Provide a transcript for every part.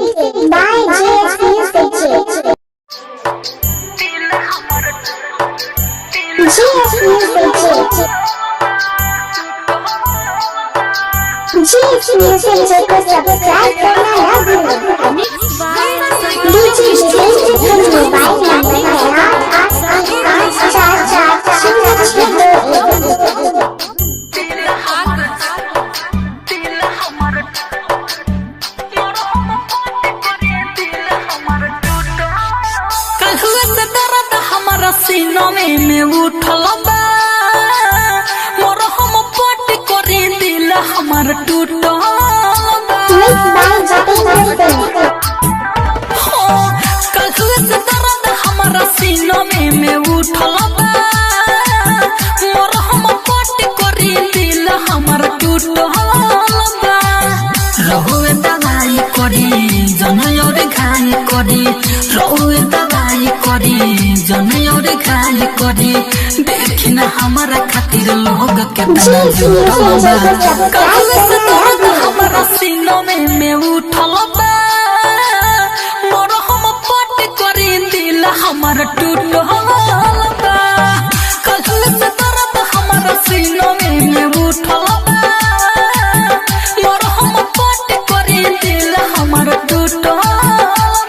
by JS Music JS Music को subscribe करना ना भूलें। DJ जितेंद्र का मोबाइल नंबर है 8888440621। सीनों में उठल बा मोर हम पट करे दिल हमर टूटल बा कलहुए से दर्द हमारा सीनों में उठल बा मोर हम पट करे दिल हमर टूटल बा रहुए दवाई करी जनयोर घाई करी रहुए दवाई करी जनयोर घाई करी देखी ना हमारा खातिर लोग के हमारा सीनों में उठल बा मोर हम पट करी दिल हमर टूटल बा कलहुए से दर्द हमारा सीनों में उठल बा मोर हम पट करी दिल हमर टूटल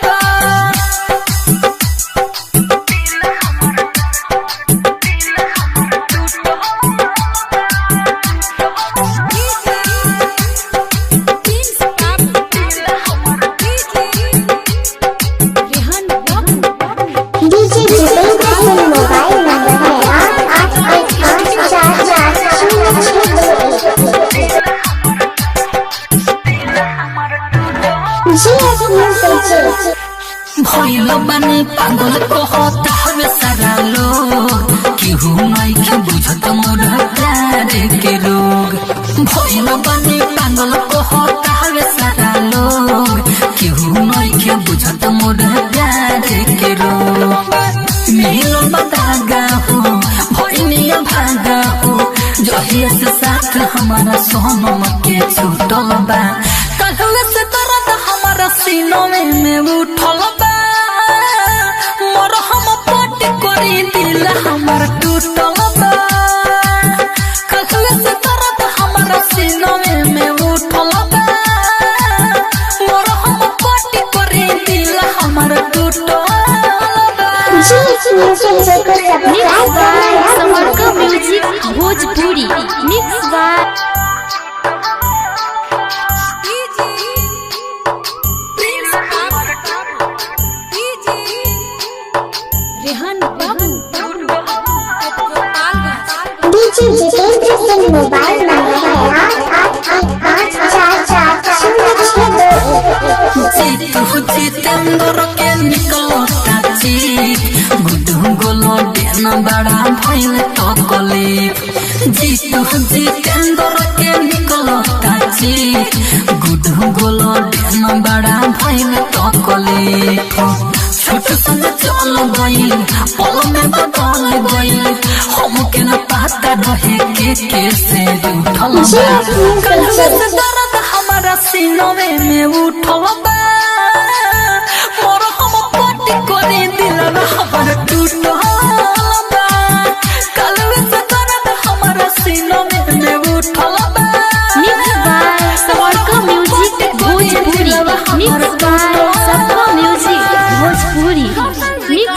बा DJ जितेंद्र का मोबाइल नंबर है 8888440621। JS Music भइल बानी पागल कहता हवे सारा लोग केहू नहीं के बुझत मोर प्यार के रोग भइल बानी पागल कहता हवे सारा लोग केहू नहीं के बुझत मोर प्यार के रोग मिलो बतागा हो भइनिया भागा हो जहिया से साथ हमारा सोनम के छूटल बा कलहुए से दर्द हमारा सीनों में उठल बा मोर हम पट करी दिल हमर टूटल बा कलहुए से दर्द हमारा सीनों में उठल बा मोर हम पट करी दिल हमर टूटल बा JS Music को सब्सक्राइब करना ना भूलें। Music Bhojpuri mix by Rehan Babu DJ Jitendra का मोबाइल नंबर है 8888440621। जितेंद्र के निकलता चीख गुडू गोलो देन बड़ा भइल तो कलीफ जितेंद्र के निकलता चीख गुडू गोलो देन बड़ा भइल तो कलीफ छोट संग चल गई पल में बदल गई हम के न पता रहे के कैसे उठल बा कलहुए से दर्द हमारा सीनों में उठल बा मोर हम पट करे दिल हमर टूटल बा कलहुए से दर्द हमारा सीनों में उठल बा मिक्स बाय सवारका म्यूजिक भोजपुरी मिक्स बाय